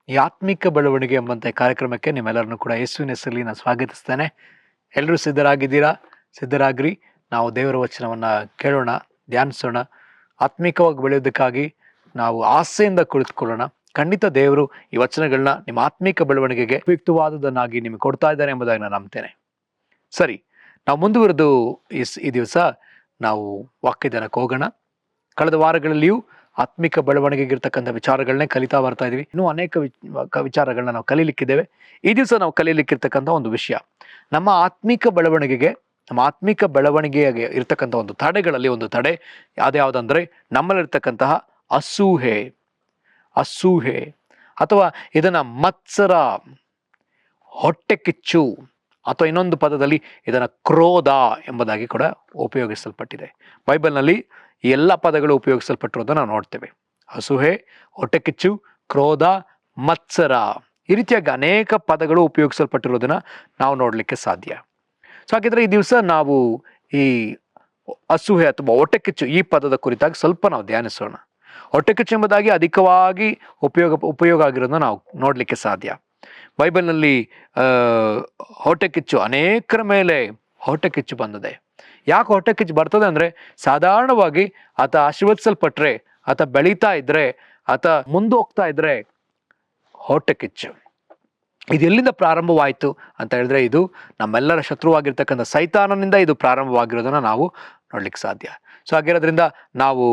ಈ ಆತ್ಮಿಕ ಬೆಳವಣಿಗೆ ಎಂಬಂತೆ ಕಾರ್ಯಕ್ರಮಕ್ಕೆ ನಿಮ್ಮೆಲ್ಲರನ್ನು ಕೂಡ ಯೇಸುವಿನ ಹೆಸರಲ್ಲಿ ನಾನು ಸ್ವಾಗತಿಸ್ತೇನೆ. ಎಲ್ಲರೂ ಸಿದ್ಧರಾಗಿದ್ದೀರಾ? ಸಿದ್ಧರಾಗ್ರಿ. ನಾವು ದೇವರ ವಚನವನ್ನ ಕೇಳೋಣ, ಧ್ಯಾನಿಸೋಣ. ಆತ್ಮಿಕವಾಗಿ ಬೆಳೆಯೋದಕ್ಕಾಗಿ ನಾವು ಆಸೆಯಿಂದ ಕುಳಿತುಕೊಳ್ಳೋಣ. ಖಂಡಿತ ದೇವರು ಈ ವಚನಗಳನ್ನ ನಿಮ್ಮ ಆತ್ಮಿಕ ಬೆಳವಣಿಗೆಗೆ ಉಪಯುಕ್ತವಾದುದನ್ನಾಗಿ ನಿಮಗೆ ಕೊಡ್ತಾ ಇದ್ದಾರೆ ಎಂಬುದಾಗಿ ನಾನು ನಂಬ್ತೇನೆ. ಸರಿ, ನಾವು ಮುಂದುವರೆದು ಈ ದಿವಸ ನಾವು ವಾಕ್ಯದಾನಕ್ಕೆ ಹೋಗೋಣ. ಕಳೆದ ವಾರಗಳಲ್ಲಿಯೂ ಆತ್ಮಿಕ ಬೆಳವಣಿಗೆಗಿರ್ತಕ್ಕಂಥ ವಿಚಾರಗಳನ್ನೇ ಕಲಿತಾ ಬರ್ತಾ ಇದೀವಿ. ಇನ್ನೂ ಅನೇಕ ವಿಚಾರಗಳನ್ನ ನಾವು ಕಲೀಲಿಕ್ಕಿದ್ದೇವೆ. ಈ ದಿವಸ ನಾವು ಕಲೀಲಿಕ್ಕಿರ್ತಕ್ಕಂಥ ಒಂದು ವಿಷಯ, ನಮ್ಮ ಆತ್ಮಿಕ ಬೆಳವಣಿಗೆಗೆ ಇರ್ತಕ್ಕಂಥ ಒಂದು ತಡೆಗಳಲ್ಲಿ ಒಂದು ತಡೆ ಯಾವ್ದಂದ್ರೆ ನಮ್ಮಲ್ಲಿರ್ತಕ್ಕಂತಹ ಅಸೂಹೆ ಅಥವಾ ಇದನ್ನ ಮತ್ಸರ, ಹೊಟ್ಟೆ ಕಿಚ್ಚು, ಅಥವಾ ಇನ್ನೊಂದು ಪದದಲ್ಲಿ ಇದನ್ನ ಕ್ರೋಧ ಎಂಬುದಾಗಿ ಕೂಡ ಉಪಯೋಗಿಸಲ್ಪಟ್ಟಿದೆ. ಬೈಬಲ್ನಲ್ಲಿ ಈ ಎಲ್ಲ ಪದಗಳು ಉಪಯೋಗಿಸಲ್ಪಟ್ಟಿರೋದನ್ನ ನಾವು ನೋಡ್ತೇವೆ. ಅಸೂಹೆ, ಹೊಟ್ಟೆ ಕಿಚ್ಚು, ಕ್ರೋಧ, ಮತ್ಸರ, ಈ ರೀತಿಯಾಗಿ ಅನೇಕ ಪದಗಳು ಉಪಯೋಗಿಸಲ್ಪಟ್ಟಿರೋದನ್ನ ನಾವು ನೋಡ್ಲಿಕ್ಕೆ ಸಾಧ್ಯ. ಸೊ ಹಾಗಿದ್ರೆ ಈ ದಿವಸ ನಾವು ಈ ಅಸೂಹೆ ಅಥವಾ ಹೊಟ್ಟೆ ಕಿಚ್ಚು ಈ ಪದದ ಕುರಿತಾಗಿ ಸ್ವಲ್ಪ ನಾವು ಧ್ಯಾನಿಸೋಣ. ಹೊಟ್ಟೆ ಕಿಚ್ಚು ಎಂಬುದಾಗಿ ಅಧಿಕವಾಗಿ ಉಪಯೋಗ ಆಗಿರೋದನ್ನ ನಾವು ನೋಡ್ಲಿಕ್ಕೆ ಸಾಧ್ಯ. ಬೈಬಲ್ನಲ್ಲಿ ಹೊಟ್ಟೆ ಕಿಚ್ಚು, ಅನೇಕರ ಮೇಲೆ ಹೊಟ್ಟೆ ಕಿಚ್ಚು ಬಂದಿದೆ. ಯಾಕೆ ಹೊಟ್ಟೆ ಕಿಚ್ಚು ಬರ್ತದೆ ಅಂದ್ರೆ, ಸಾಧಾರಣವಾಗಿ ಆತ ಆಶೀರ್ವದಿಸಲ್ಪಟ್ರೆ, ಆತ ಬೆಳೀತಾ ಇದ್ರೆ, ಆತ ಮುಂದೋಗ್ತಾ ಇದ್ರೆ ಹೊಟ್ಟೆ ಕಿಚ್ಚು. ಇದು ಎಲ್ಲಿಂದ ಪ್ರಾರಂಭವಾಯಿತು ಅಂತ ಹೇಳಿದ್ರೆ, ಇದು ನಮ್ಮೆಲ್ಲರ ಶತ್ರುವಾಗಿರ್ತಕ್ಕಂಥ ಸೈತಾನನಿಂದ ಇದು ಪ್ರಾರಂಭವಾಗಿರೋದನ್ನ ನಾವು ನೋಡ್ಲಿಕ್ಕೆ ಸಾಧ್ಯ. ಸೊ ಹಾಗಿರೋದ್ರಿಂದ ನಾವು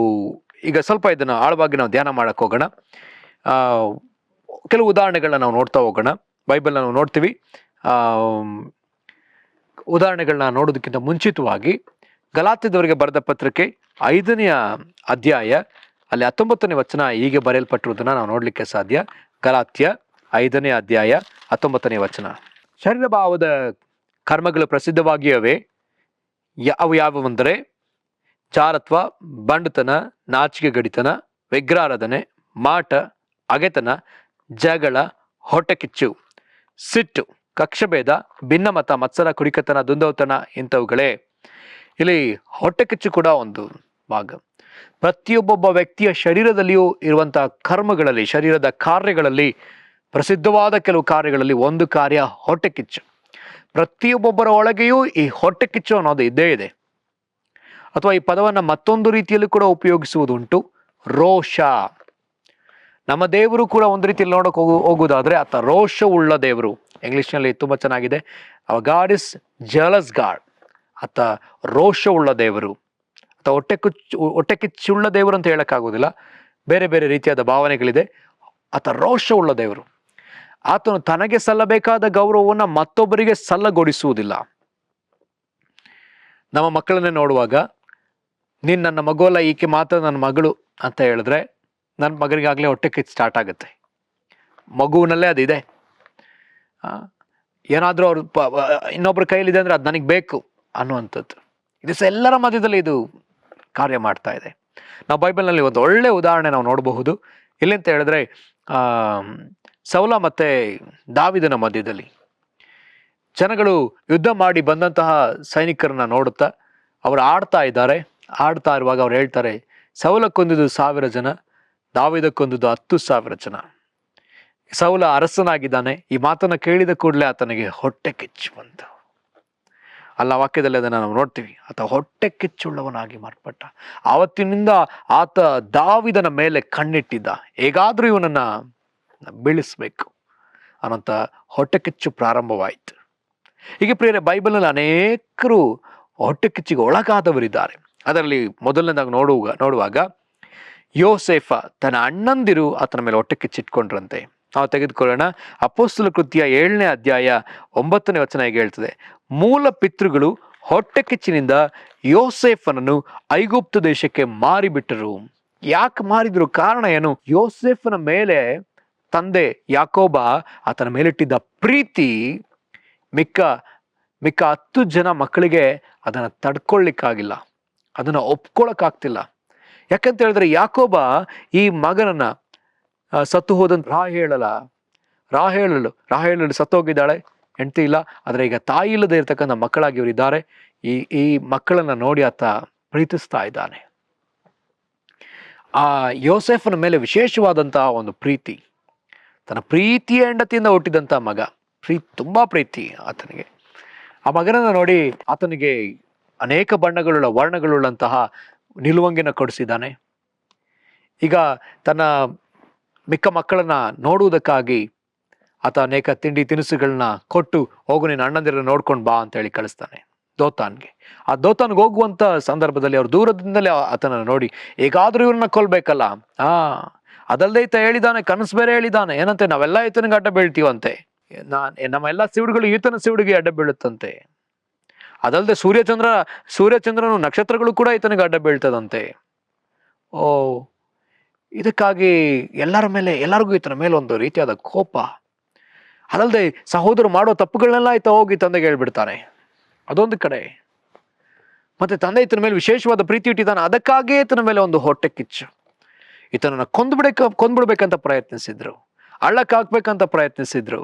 ಈಗ ಸ್ವಲ್ಪ ಇದನ್ನ ಆಳವಾಗಿ ನಾವು ಧ್ಯಾನ ಮಾಡಕ್ ಹೋಗೋಣ. ಕೆಲವು ಉದಾಹರಣೆಗಳನ್ನ ನಾವು ನೋಡ್ತಾ ಹೋಗೋಣ. ಬೈಬಲ್ ನಾವು ನೋಡ್ತೀವಿ. ಉದಾಹರಣೆಗಳನ್ನ ನೋಡೋದಕ್ಕಿಂತ ಮುಂಚಿತವಾಗಿ ಗಲಾತ್ಯದವರಿಗೆ ಬರೆದ ಪತ್ರಿಕೆ 5ನೇ ಅಧ್ಯಾಯ ಅಲ್ಲಿ 19ನೇ ವಚನ ಹೀಗೆ ಬರೆಯಲ್ಪಟ್ಟಿರುವುದನ್ನ ನಾವು ನೋಡ್ಲಿಕ್ಕೆ ಸಾಧ್ಯ. ಗಲಾತ್ಯ 5ನೇ ಅಧ್ಯಾಯ 19ನೇ ವಚನ. ಶರೀರ ಭಾವದ ಕರ್ಮಗಳು ಪ್ರಸಿದ್ಧವಾಗಿಯವೆ. ಅವು ಯಾವುವೆಂದರೆ ಜಾರತ್ವ, ಬಂಡುತನ, ನಾಚಿಕೆ ಗಡಿತನ, ವಿಗ್ರಹಾರಾಧನೆ, ಮಾಟ, ಅಗೆತನ, ಜಗಳ, ಹೊಟ್ಟೆ ಕಿಚ್ಚು, ಸಿಟ್ಟು, ಕಕ್ಷಭೇದ, ಭಿನ್ನಮತ, ಮತ್ಸರ, ಕುಡಿಕತನ, ದುಂದೌತನ ಇಂಥವುಗಳೇ. ಇಲ್ಲಿ ಹೊಟ್ಟೆ ಕಿಚ್ಚು ಕೂಡ ಒಂದು ಭಾಗ. ಪ್ರತಿಯೊಬ್ಬೊಬ್ಬ ವ್ಯಕ್ತಿಯ ಶರೀರದಲ್ಲಿಯೂ ಇರುವಂತಹ ಕರ್ಮಗಳಲ್ಲಿ, ಶರೀರದ ಕಾರ್ಯಗಳಲ್ಲಿ, ಪ್ರಸಿದ್ಧವಾದ ಕೆಲವು ಕಾರ್ಯಗಳಲ್ಲಿ ಒಂದು ಕಾರ್ಯ ಹೊಟ್ಟೆ ಕಿಚ್ಚು. ಪ್ರತಿಯೊಬ್ಬೊಬ್ಬರ ಒಳಗೆಯೂ ಈ ಹೊಟ್ಟೆ ಕಿಚ್ಚು ಅನ್ನೋದು ಇದ್ದೇ ಇದೆ. ಅಥವಾ ಈ ಪದವನ್ನ ಮತ್ತೊಂದು ರೀತಿಯಲ್ಲಿ ಕೂಡ ಉಪಯೋಗಿಸುವುದುಂಟು, ರೋಷ. ನಮ್ಮ ದೇವರು ಕೂಡ ಒಂದು ರೀತಿಯಲ್ಲಿ ನೋಡಕ್ ಹೋಗುವುದಾದ್ರೆ ಆತ ರೋಷವುಳ್ಳ ದೇವರು. ಇಂಗ್ಲಿಷ್ನಲ್ಲಿ ತುಂಬಾ ಚೆನ್ನಾಗಿದೆ, our god is jealous god. ಆತ ರೋಷವುಳ್ಳ ದೇವರು ಅಥವಾ ಹೊಟ್ಟೆ ಕಿಚ್ಚುಳ್ಳ ದೇವರು ಅಂತ ಹೇಳಕ್ಕಾಗೋದಿಲ್ಲ, ಬೇರೆ ಬೇರೆ ರೀತಿಯಾದ ಭಾವನೆಗಳಿದೆ. ಆತ ರೋಷವುಳ್ಳ ದೇವರು. ಆತನು ತನಗೆ ಸಲ್ಲಬೇಕಾದ ಗೌರವವನ್ನ ಮತ್ತೊಬ್ಬರಿಗೆ ಸಲ್ಲಗೊಡಿಸುವುದಿಲ್ಲ. ನಮ್ಮ ಮಕ್ಕಳನ್ನೇ ನೋಡುವಾಗ, ನೀನ್ ನನ್ನ ಮಗು ಅಲ್ಲ, ಈಕೆ ಮಾತ್ರ ನನ್ನ ಮಗಳು ಅಂತ ಹೇಳಿದ್ರೆ ನನ್ನ ಮಗನಿಗಾಗ್ಲೇ ಹೊಟ್ಟೆ ಕಿಚ್ಚು ಸ್ಟಾರ್ಟ್ ಆಗುತ್ತೆ. ಮಗುವಿನಲ್ಲೇ ಅದಿದೆ. ಏನಾದ್ರೂ ಅವ್ರು ಇನ್ನೊಬ್ರ ಕೈಲಿದೆ ಅಂದ್ರೆ ಅದು ನನಗೆ ಬೇಕು ಅನ್ನುವಂಥದ್ದು. ಇದು ಎಲ್ಲರ ಮಧ್ಯದಲ್ಲಿ ಇದು ಕಾರ್ಯ ಮಾಡ್ತಾ ಇದೆ. ನಾವು ಬೈಬಲ್ನಲ್ಲಿ ಒಂದು ಒಳ್ಳೆ ಉದಾಹರಣೆ ನಾವು ನೋಡಬಹುದು. ಎಲ್ಲಿ ಅಂತ ಹೇಳಿದ್ರೆ, ಸೌಲ ಮತ್ತೆ ದಾವಿದನ ಮಧ್ಯದಲ್ಲಿ ಜನಗಳು ಯುದ್ಧ ಮಾಡಿ ಬಂದಂತಹ ಸೈನಿಕರನ್ನ ನೋಡುತ್ತಾ ಅವರು ಆಡ್ತಾ ಇರುವಾಗ ಅವ್ರು ಹೇಳ್ತಾರೆ, ಸೌಲ ಕೊಂದಿದ್ದು 1000 ಜನ, ದಾವಿದ ಕೊಂದಿದ್ದು 10,000 ಜನ. ಸೌಲ ಅರಸನಾಗಿದ್ದಾನೆ. ಈ ಮಾತನ್ನ ಕೇಳಿದ ಕೂಡಲೇ ಆತನಿಗೆ ಹೊಟ್ಟೆ ಕಿಚ್ಚು ಬಂತು. ಅಲ್ಲ, ವಾಕ್ಯದಲ್ಲಿ ಅದನ್ನ ನಾವು ನೋಡ್ತೀವಿ. ಆತ ಹೊಟ್ಟೆ ಕಿಚ್ಚುಳ್ಳವನಾಗಿ ಮಾರ್ಪಟ್ಟ. ಆವತ್ತಿನಿಂದ ಆತ ದಾವಿದನ ಮೇಲೆ ಕಣ್ಣಿಟ್ಟಿದ್ದ, ಹೇಗಾದ್ರೂ ಇವನನ್ನ ಬೀಳಿಸ್ಬೇಕು ಅನ್ನೋಂಥ ಹೊಟ್ಟೆ ಕಿಚ್ಚು ಪ್ರಾರಂಭವಾಯಿತು. ಹೀಗೆ ಪ್ರಿಯರೇ, ಬೈಬಲ್ನಲ್ಲಿ ಅನೇಕರು ಹೊಟ್ಟೆ ಕಿಚ್ಚಿಗೆ ಒಳಗಾದವರಿದ್ದಾರೆ. ಅದರಲ್ಲಿ ಮೊದಲನೇದಾಗಿ ನೋಡುವಾಗ ಯೋಸೇಫ ತನ್ನ ಅಣ್ಣಂದಿರು ಆತನ ಮೇಲೆ ಹೊಟ್ಟೆ ಕಿಚ್ಚಿಟ್ಕೊಂಡ್ರಂತೆ. ನಾವು ತೆಗೆದುಕೊಳ್ಳೋಣ. ಅಪೊಸ್ತಲ ಕೃತ್ಯ 7ನೇ ಅಧ್ಯಾಯ 9ನೇ ವಚನ ಹೀಗೆ ಹೇಳ್ತದೆ, ಮೂಲ ಪಿತೃಗಳು ಹೊಟ್ಟೆ ಕಿಚ್ಚಿನಿಂದ ಯೋಸೇಫನನ್ನು ಐಗುಪ್ತ ದೇಶಕ್ಕೆ ಮಾರಿಬಿಟ್ಟರು. ಯಾಕೆ ಮಾರಿದ್ರು? ಕಾರಣ ಏನು? ಯೋಸೇಫನ ಮೇಲೆ ತಂದೆ ಯಾಕೋಬ ಆತನ ಮೇಲಿಟ್ಟಿದ್ದ ಪ್ರೀತಿ ಮಿಕ್ಕ 10 ಜನ ಮಕ್ಕಳಿಗೆ ಅದನ್ನ ತಡ್ಕೊಳ್ಳಿಕ್ಕಾಗಿಲ್ಲ, ಅದನ್ನ ಒಪ್ಕೊಳಕ್ಕಾಗ್ತಿಲ್ಲ. ಯಾಕಂತ ಹೇಳಿದ್ರೆ, ಯಾಕೋಬ ಈ ಮಗನನ್ನ ಸತ್ತು ಹೋದಂತ ರಾಹೇಳಲು ಸತ್ತು ಹೋಗಿದ್ದಾಳೆ, ಹೆಂಡತಿ ಇಲ್ಲ. ಆದ್ರೆ ಈಗ ತಾಯಿ ಇಲ್ಲದೆ ಇರ್ತಕ್ಕಂಥ ಮಕ್ಕಳಾಗಿ ಇವರಿದ್ದಾರೆ. ಈ ಮಕ್ಕಳನ್ನ ನೋಡಿ ಆತ ಪ್ರೀತಿಸ್ತಾ ಇದ್ದಾನೆ. ಆ ಯೋಸೇಫನ ಮೇಲೆ ವಿಶೇಷವಾದಂತಹ ಒಂದು ಪ್ರೀತಿ. ತನ್ನ ಪ್ರೀತಿಯ ಹೆಂಡತಿಯಿಂದ ಹುಟ್ಟಿದಂಥ ಮಗ, ತುಂಬಾ ಪ್ರೀತಿ ಆತನಿಗೆ. ಆ ಮಗನನ್ನು ನೋಡಿ ಆತನಿಗೆ ಅನೇಕ ಬಣ್ಣಗಳುಳ್ಳ ವರ್ಣಗಳುಳ್ಳಂತಹ ನಿಲುವಂಗಿನ ಕೊಡಿಸಿದ್ದಾನೆ. ಈಗ ತನ್ನ ಮಿಕ್ಕ ಮಕ್ಕಳನ್ನ ನೋಡುವುದಕ್ಕಾಗಿ ಆತ ಅನೇಕ ತಿಂಡಿ ತಿನಿಸುಗಳನ್ನ ಕೊಟ್ಟು, ಹೋಗು ನಿನ್ನ ಅಣ್ಣಂದಿರನ್ನ ನೋಡ್ಕೊಂಡು ಬಾ ಅಂತ ಹೇಳಿ ಕಳಿಸ್ತಾನೆ ದೋತಾನ್ಗೆ. ಆ ದೋತಾನ್ಗೆ ಹೋಗುವಂತ ಸಂದರ್ಭದಲ್ಲಿ ಅವ್ರು ದೂರದಿಂದಲೇ ಆತನನ್ನು ನೋಡಿ, ಹೇಗಾದ್ರೂ ಇವ್ರನ್ನ ಕೊಲ್ಬೇಕಲ್ಲ, ಅದಲ್ಲದೆ ಈತ ಹೇಳಿದಾನೆ, ಕನಸು ಬೇರೆ ಹೇಳಿದಾನೆ, ಏನಂತೆ ನಾವೆಲ್ಲ ಈತನಿಗೆ ಅಡ್ಡ ಬೀಳ್ತೀವಂತೆ, ನಮ್ಮ ಎಲ್ಲ ಸಿವುಡುಗಳು ಈತನ ಸಿವುಡಿಗೆ ಅಡ್ಡ ಬೀಳುತ್ತಂತೆ, ಅದಲ್ಲದೆ ಸೂರ್ಯಚಂದ್ರನು ನಕ್ಷತ್ರಗಳು ಕೂಡ ಈತನಿಗೆ ಅಡ್ಡ ಬೀಳ್ತದಂತೆ. ಓ, ಇದಕ್ಕಾಗಿ ಎಲ್ಲರಿಗೂ ಈತನ ಮೇಲೆ ಒಂದು ರೀತಿಯಾದ ಕೋಪ. ಅದಲ್ಲದೆ ಸಹೋದರ ಮಾಡೋ ತಪ್ಪುಗಳನ್ನೆಲ್ಲ ಈತ ಹೋಗಿ ತಂದೆಗೆ ಹೇಳ್ಬಿಡ್ತಾನೆ, ಅದೊಂದು ಕಡೆ. ಮತ್ತೆ ತಂದೆ ಈತನ ಮೇಲೆ ವಿಶೇಷವಾದ ಪ್ರೀತಿ ಇಟ್ಟಿದ್ದಾನೆ, ಅದಕ್ಕಾಗಿಯೇ ಈತನ ಮೇಲೆ ಒಂದು ಹೊಟ್ಟೆ ಕಿಚ್ಚು. ಈತನನ್ನ ಕೊಂದ್ಬಿಡ್ಬೇಕಂತ ಪ್ರಯತ್ನಿಸಿದ್ರು, ಹಳ್ಳಕ್ಕೆ ಹಾಕ್ಬೇಕಂತ ಪ್ರಯತ್ನಿಸಿದ್ರು.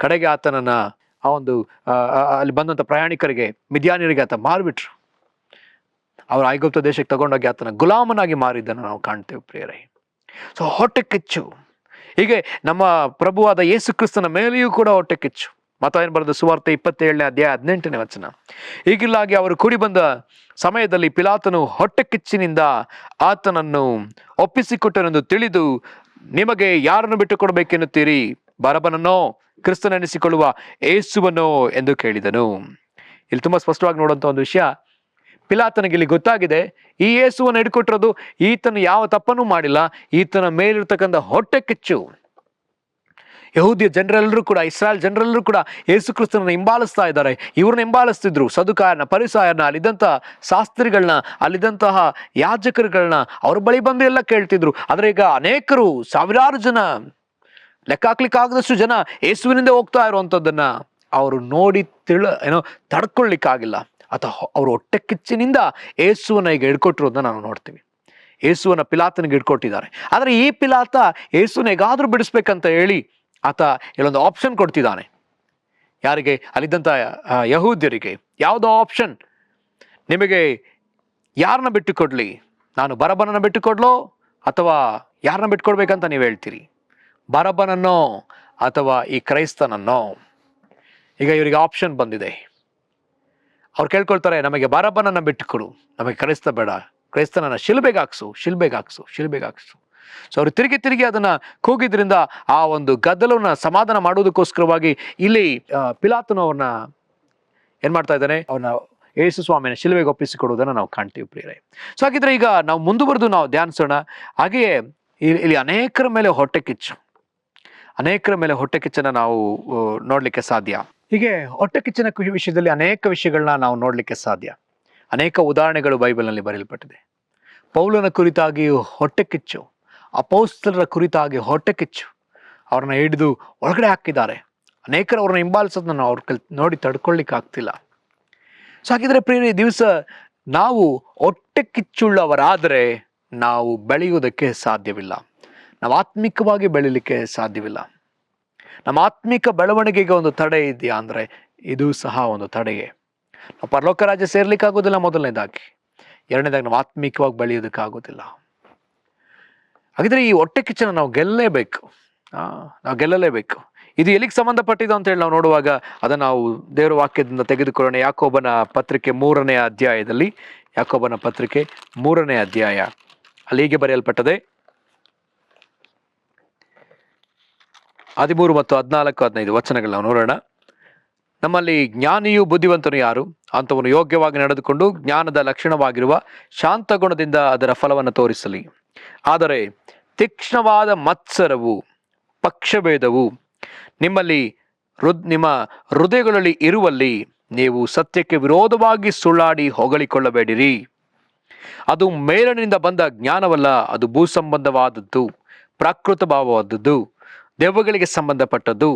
ಕಡೆಗೆ ಆತನನ್ನ ಅಲ್ಲಿ ಬಂದಂತ ಪ್ರಯಾಣಿಕರಿಗೆ, ಮಿದ್ಯಾನ್ಯರಿಗೆ ಆತ ಮಾರ್ಬಿಟ್ರು. ಅವ್ರು ಐಗುಪ್ತ ದೇಶಕ್ಕೆ ತಗೊಂಡೋಗಿ ಆತನ ಗುಲಾಮನಾಗಿ ಮಾರಿದ್ದನ್ನು ನಾವು ಕಾಣ್ತೇವೆ ಪ್ರಿಯರೇ. ಸೊ ಹೊಟ್ಟೆ ಕಿಚ್ಚು. ಹೀಗೆ ನಮ್ಮ ಪ್ರಭುವಾದ ಯೇಸು ಕ್ರಿಸ್ತನ ಮೇಲೆಯೂ ಕೂಡ ಹೊಟ್ಟೆ ಕಿಚ್ಚು. ಮತ್ತಾಯನ ಬರೆದ ಸುವಾರ್ತೆ 27ನೇ ಅಧ್ಯಾಯ 18ನೇ ವಚನ. ಹೀಗಿಲ್ಲಾಗಿ ಅವರು ಕೂಡಿ ಬಂದ ಸಮಯದಲ್ಲಿ ಪಿಲಾತನು ಹೊಟ್ಟೆ ಕಿಚ್ಚಿನಿಂದ ಆತನನ್ನು ಒಪ್ಪಿಸಿಕೊಟ್ಟನೆಂದು ತಿಳಿದು, ನಿಮಗೆ ಯಾರನ್ನು ಬಿಟ್ಟು ಕೊಡಬೇಕೆನ್ನುತ್ತೀರಿ, ಬರಬನನ್ನೋ ಕ್ರಿಸ್ತನೆನಿಸಿಕೊಳ್ಳುವ ಯೇಸುವನೋ ಎಂದು ಕೇಳಿದನು. ಇಲ್ಲಿ ತುಂಬಾ ಸ್ಪಷ್ಟವಾಗಿ ನೋಡುವಂತ ಒಂದು ವಿಷಯ, ಪಿಲಾತನಿಗೆ ಇಲ್ಲಿ ಗೊತ್ತಾಗಿದೆ, ಈ ಯೇಸುವನ್ನು ಹಿಡ್ಕೊಟ್ಟಿರೋದು ಈತನು ಯಾವ ತಪ್ಪನ್ನು ಮಾಡಿಲ್ಲ, ಈತನ ಮೇಲಿರ್ತಕ್ಕಂಥ ಹೊಟ್ಟೆ ಕಿಚ್ಚು. ಯಹೂದಿಯ ಜನರೆಲ್ಲರೂ ಕೂಡ, ಇಸ್ರಾಯೇಲ್ ಜನರೆಲ್ಲರೂ ಕೂಡ ಯೇಸು ಕ್ರಿಸ್ತನನ್ನು ಹಿಂಬಾಲಿಸ್ತಾ ಇದ್ದಾರೆ. ಇವ್ರನ್ನ ಹಿಂಬಾಲಿಸ್ತಿದ್ರು, ಸದುಕಾಯನ, ಪರಿಸಾಯನ, ಅಲ್ಲಿದ್ದಂತಹ ಶಾಸ್ತ್ರಿಗಳನ್ನ, ಅಲ್ಲಿದ್ದಂತಹ ಯಾಜಕರುಗಳನ್ನ ಅವ್ರ ಬಳಿ ಬಂದು ಎಲ್ಲ ಕೇಳ್ತಿದ್ರು. ಆದ್ರೆ ಈಗ ಅನೇಕರು, ಸಾವಿರಾರು ಜನ, ಲೆಕ್ಕಾಕ್ಲಿಕ್ಕಾಗದಷ್ಟು ಜನ ಯೇಸುವಿನಿಂದ ಹೋಗ್ತಾ ಇರುವಂಥದ್ದನ್ನ ಅವರು ನೋಡಿ ತಡ್ಕೊಳ್ಳಿಕ್ಕಾಗಿಲ್ಲ. ಅವರು ಹೊಟ್ಟೆ ಕಿಚ್ಚಿನಿಂದ ಯೇಸುವನ್ನ ಈಗ ಹಿಡ್ಕೊಟ್ಟಿರೋದನ್ನ ನಾವು ನೋಡ್ತೀವಿ. ಯೇಸುವನ್ನ ಪಿಲಾತನಿಗೆ ಹಿಡ್ಕೊಟ್ಟಿದ್ದಾರೆ. ಆದ್ರೆ ಈ ಪಿಲಾತ ಯೇಸುವನ್ನ ಹೇಗಾದ್ರೂ ಬಿಡಿಸ್ಬೇಕಂತ ಹೇಳಿ ಆತ ಇಲ್ಲೊಂದು ಆಪ್ಷನ್ ಕೊಡ್ತಿದ್ದಾನೆ. ಯಾರಿಗೆ? ಅಲ್ಲಿದ್ದಂತ ಯಹೂದ್ಯರಿಗೆ. ಯಾವುದೋ ಆಪ್ಷನ್, ನಿಮಗೆ ಯಾರನ್ನ ಬಿಟ್ಟು ಕೊಡ್ಲಿ, ನಾನು ಬರಬ್ಬನನ್ನ ಬಿಟ್ಟು ಕೊಡ್ಲೋ ಅಥವಾ ಯಾರನ್ನ ಬಿಟ್ಕೊಡ್ಬೇಕಂತ ನೀವು ಹೇಳ್ತೀರಿ, ಬರಬ್ಬನನ್ನೋ ಅಥವಾ ಈ ಕ್ರೈಸ್ತನನ್ನೋ? ಈಗ ಇವರಿಗೆ ಆಪ್ಷನ್ ಬಂದಿದೆ. ಅವ್ರು ಕೇಳ್ಕೊಳ್ತಾರೆ, ನಮಗೆ ಬರಬ್ಬನನ್ನ ಬಿಟ್ಟು ಕೊಡು, ನಮಗೆ ಕ್ರೈಸ್ತ ಬೇಡ, ಕ್ರೈಸ್ತನನ್ನ ಶಿಲ್ಬೆಗೆ ಹಾಕ್ಸು. ಸೊ ಅವ್ರು ತಿರುಗಿ ಅದನ್ನ ಕೂಗಿದ್ರಿಂದ ಆ ಒಂದು ಗದ್ದಲವನ್ನ ಸಮಾಧಾನ ಮಾಡುವುದಕ್ಕೋಸ್ಕರವಾಗಿ ಇಲ್ಲಿ ಪಿಲಾತನು ಅವ್ರನ್ನ ಏನ್ ಮಾಡ್ತಾ ಇದ್ದಾನೆ, ಅವನ ಯೇಸು ಸ್ವಾಮಿನ ಶಿಲುಬೆಗೆ ಒಪ್ಪಿಸಿಕೊಡುವುದನ್ನು ನಾವು ಕಾಣ್ತೀವಿ ಪ್ರಿಯರೇ. ಸೊ ಹಾಗಿದ್ರೆ ಈಗ ನಾವು ಮುಂದುವರೆದು ನಾವು ಧ್ಯಾನಿಸೋಣ. ಹಾಗೆಯೇ ಇಲ್ಲಿ ಅನೇಕರ ಮೇಲೆ ಹೊಟ್ಟೆ ಕಿಚ್ಚನ್ನ ನಾವು ನೋಡ್ಲಿಕ್ಕೆ ಸಾಧ್ಯ. ಹೀಗೆ ಹೊಟ್ಟೆ ಕಿಚ್ಚಿನ ವಿಷಯದಲ್ಲಿ ಅನೇಕ ವಿಷಯಗಳನ್ನ ನಾವು ನೋಡ್ಲಿಕ್ಕೆ ಸಾಧ್ಯ. ಅನೇಕ ಉದಾಹರಣೆಗಳು ಬೈಬಲ್ನಲ್ಲಿ ಬರೆಯಲ್ಪಟ್ಟಿದೆ. ಪೌಲನ ಕುರಿತಾಗಿ ಹೊಟ್ಟೆ ಕಿಚ್ಚು, ಅಪೊಸ್ತಲರ ಕುರಿತಾಗಿ ಹೊಟ್ಟೆ ಕಿಚ್ಚು, ಅವ್ರನ್ನ ಹಿಡಿದು ಒಳಗಡೆ ಹಾಕಿದ್ದಾರೆ. ಅನೇಕರು ಅವ್ರನ್ನ ಹಿಂಬಾಲಿಸೋದನ್ನ ಅವ್ರ ನೋಡಿ ತಡ್ಕೊಳ್ಳಿಕ್ಕೆ ಆಗ್ತಿಲ್ಲ. ಸೊ ಹಾಗಿದ್ರೆ ಪ್ರಿಯರೇ, ದಿವಸ ನಾವು ಹೊಟ್ಟೆ ಕಿಚ್ಚುಳ್ಳವರಾದರೆ ನಾವು ಬೆಳೆಯುವುದಕ್ಕೆ ಸಾಧ್ಯವಿಲ್ಲ, ನಾವು ಆತ್ಮಿಕವಾಗಿ ಬೆಳೀಲಿಕ್ಕೆ ಸಾಧ್ಯವಿಲ್ಲ. ನಮ್ಮ ಆತ್ಮಿಕ ಬೆಳವಣಿಗೆಗೆ ಒಂದು ತಡೆ ಇದೆಯಾ ಅಂದ್ರೆ ಇದು ಸಹ ಒಂದು ತಡೆಯೇ. ನಾವು ಪರಲೋಕ ರಾಜ್ಯ ಸೇರ್ಲಿಕ್ಕೆ ಆಗೋದಿಲ್ಲ ಮೊದಲನೇದಾಗಿ, ಎರಡನೇದಾಗಿ ನಾವು ಆತ್ಮಿಕವಾಗಿ ಬೆಳೆಯೋದಕ್ಕಾಗೋದಿಲ್ಲ. ಹಾಗಿದ್ರೆ ಈ ಹೊಟ್ಟೆ ಕಿಚ್ಚನ್ನು ನಾವು ಗೆಲ್ಲಲೇಬೇಕು. ಇದು ಎಲ್ಲಿಗೆ ಸಂಬಂಧಪಟ್ಟಿದ್ದು ಅಂತ ಹೇಳಿ ನಾವು ನೋಡುವಾಗ ಅದನ್ನ ನಾವು ದೇವರ ವಾಕ್ಯದಿಂದ ತೆಗೆದುಕೊಳ್ಳೋಣ. ಯಾಕೋಬನ ಪತ್ರಿಕೆ 3ನೇ ಅಧ್ಯಾಯದಲ್ಲಿ, ಯಾಕೋಬನ ಪತ್ರಿಕೆ 3ನೇ ಅಧ್ಯಾಯ, ಅಲ್ಲಿ ಹೀಗೆ ಬರೆಯಲ್ಪಟ್ಟದೆ, 13 ಮತ್ತು 14, 15 ವಚನಗಳು ನಾವು ನೋಡೋಣ. ನಮ್ಮಲ್ಲಿ ಜ್ಞಾನಿಯು ಬುದ್ಧಿವಂತನು ಯಾರು? ಅಂಥವನು ಯೋಗ್ಯವಾಗಿ ನಡೆದುಕೊಂಡು ಜ್ಞಾನದ ಲಕ್ಷಣವಾಗಿರುವ ಶಾಂತ ಗುಣದಿಂದ ಅದರ ಫಲವನ್ನು ತೋರಿಸಲಿ. ಆದರೆ ತೀಕ್ಷ್ಣವಾದ ಮತ್ಸರವು, ಪಕ್ಷಭೇದವು ನಿಮ್ಮ ಹೃದಯಗಳಲ್ಲಿ ಇರುವಲ್ಲಿ ನೀವು ಸತ್ಯಕ್ಕೆ ವಿರೋಧವಾಗಿ ಸುಳ್ಳಾಡಿ ಹೊಗಳಿಕೊಳ್ಳಬೇಡಿರಿ. ಅದು ಮೇಲನಿಂದ ಬಂದ ಜ್ಞಾನವಲ್ಲ, ಅದು ಭೂ ಸಂಬಂಧವಾದದ್ದು, ಪ್ರಾಕೃತ ಭಾವವಾದದ್ದು, ದೆವ್ವಗಳಿಗೆ ಸಂಬಂಧಪಟ್ಟದ್ದು.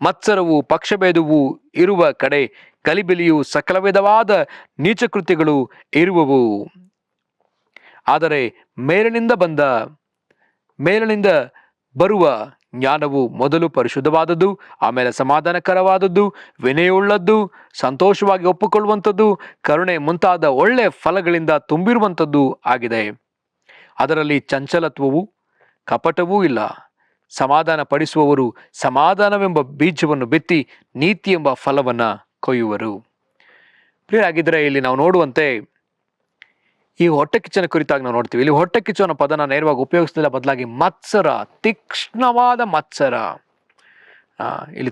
ಮತ್ಸರವು, ಪಕ್ಷಭೇದವು ಇರುವ ಕಡೆ ಗಲಿಬಿಲಿಯು, ಸಕಲ ವಿಧವಾದ ನೀಚಕೃತ್ಯಗಳು ಇರುವವು. ಆದರೆ ಮೇಲಿನಿಂದ ಬರುವ ಜ್ಞಾನವು ಮೊದಲು ಪರಿಶುದ್ಧವಾದದ್ದು, ಆಮೇಲೆ ಸಮಾಧಾನಕರವಾದದ್ದು, ವಿನಯವುಳ್ಳದ್ದು, ಸಂತೋಷವಾಗಿ ಒಪ್ಪಿಕೊಳ್ಳುವಂಥದ್ದು, ಕರುಣೆ ಮುಂತಾದ ಒಳ್ಳೆ ಫಲಗಳಿಂದ ತುಂಬಿರುವಂಥದ್ದು ಆಗಿದೆ. ಅದರಲ್ಲಿ ಚಂಚಲತ್ವವು, ಕಪಟವೂ ಇಲ್ಲ. ಸಮಾಧಾನ ಪಡಿಸುವವರು ಸಮಾಧಾನವೆಂಬ ಬೀಜವನ್ನು ಬಿತ್ತಿ ನೀತಿ ಎಂಬ ಫಲವನ್ನ ಕೊಯ್ಯುವರು. ಪ್ರಿಯರಾಗಿದ್ದರೆ ಇಲ್ಲಿ ನಾವು ನೋಡುವಂತೆ ಈ ಹೊಟ್ಟೆ ಕಿಚ್ಚನ ಕುರಿತಾಗಿ ನಾವು ನೋಡ್ತೀವಿ. ಇಲ್ಲಿ ಹೊಟ್ಟೆ ಕಿಚ್ಚು ಅನ್ನೋ ಪದನ ನೇರವಾಗಿ ಉಪಯೋಗಿಸಲಿಲ್ಲ, ಬದಲಾಗಿ ಮತ್ಸರ, ತೀಕ್ಷ್ಣವಾದ ಮತ್ಸರ. ಇಲ್ಲಿ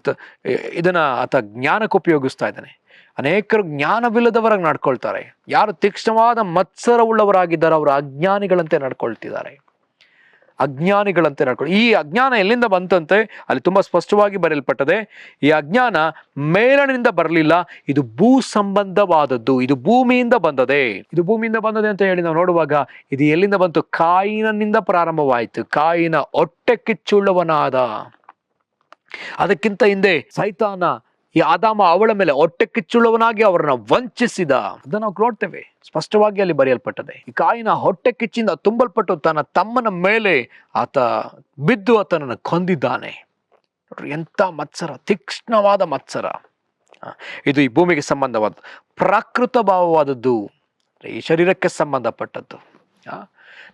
ಇದನ್ನ ಆತ ಜ್ಞಾನಕ್ಕೆ ಉಪಯೋಗಿಸ್ತಾ ಇದ್ದಾನೆ. ಅನೇಕರು ಜ್ಞಾನವಿಲ್ಲದವರಾಗಿ ನಡ್ಕೊಳ್ತಾರೆ. ಯಾರು ತೀಕ್ಷ್ಣವಾದ ಮತ್ಸರ ಉಳ್ಳವರಾಗಿದ್ದಾರೆ ಅವರು ಅಜ್ಞಾನಿಗಳಂತೆ ನಡ್ಕೊಳ್ತಿದ್ದಾರೆ. ಅಜ್ಞಾನಿಗಳಂತೆ ಈ ಅಜ್ಞಾನ ಎಲ್ಲಿಂದ ಬಂತಂತೆ ಅಲ್ಲಿ ತುಂಬಾ ಸ್ಪಷ್ಟವಾಗಿ ಬರೆಯಲ್ಪಟ್ಟದೆ. ಈ ಅಜ್ಞಾನ ಮೇಲನಿಂದ ಬರಲಿಲ್ಲ, ಇದು ಭೂ ಸಂಬಂಧವಾದದ್ದು, ಇದು ಭೂಮಿಯಿಂದ ಬಂದದೆ. ಇದು ಭೂಮಿಯಿಂದ ಬಂದದೆ ಅಂತ ಹೇಳಿ ನಾವು ನೋಡುವಾಗ ಇದು ಎಲ್ಲಿಂದ ಬಂತು? ಕಾಯಿನನಿಂದ ಪ್ರಾರಂಭವಾಯಿತು. ಕಾಯಿನ ಹೊಟ್ಟೆ ಕಿಚ್ಚುಳ್ಳವನಾದ. ಅದಕ್ಕಿಂತ ಹಿಂದೆ ಸೈತಾನ ಈ ಆದಾಮ ಅವಳ ಮೇಲೆ ಹೊಟ್ಟೆ ಕಿಚ್ಚುಳ್ಳವನಾಗಿ ಅವರನ್ನ ವಂಚಿಸಿದ. ಅದನ್ನ ನಾವು ನೋಡ್ತೇವೆ, ಸ್ಪಷ್ಟವಾಗಿ ಅಲ್ಲಿ ಬರೆಯಲ್ಪಟ್ಟದೆ. ಈ ಕಾಯಿನ ಹೊಟ್ಟೆ ಕಿಚ್ಚಿಂದ ತುಂಬಲ್ಪಟ್ಟು ತನ್ನ ತಮ್ಮನ ಮೇಲೆ ಆತ ಬಿದ್ದು ಆತನನ್ನು ಕೊಂದಿದ್ದಾನೆ. ನೋಡ್ರಿ ಎಂತ ಮತ್ಸರ, ತೀಕ್ಷ್ಣವಾದ ಮತ್ಸರ. ಇದು ಈ ಭೂಮಿಗೆ ಸಂಬಂಧವಾದ ಪ್ರಾಕೃತ ಭಾವವಾದದ್ದು, ಈ ಶರೀರಕ್ಕೆ ಸಂಬಂಧಪಟ್ಟದ್ದು.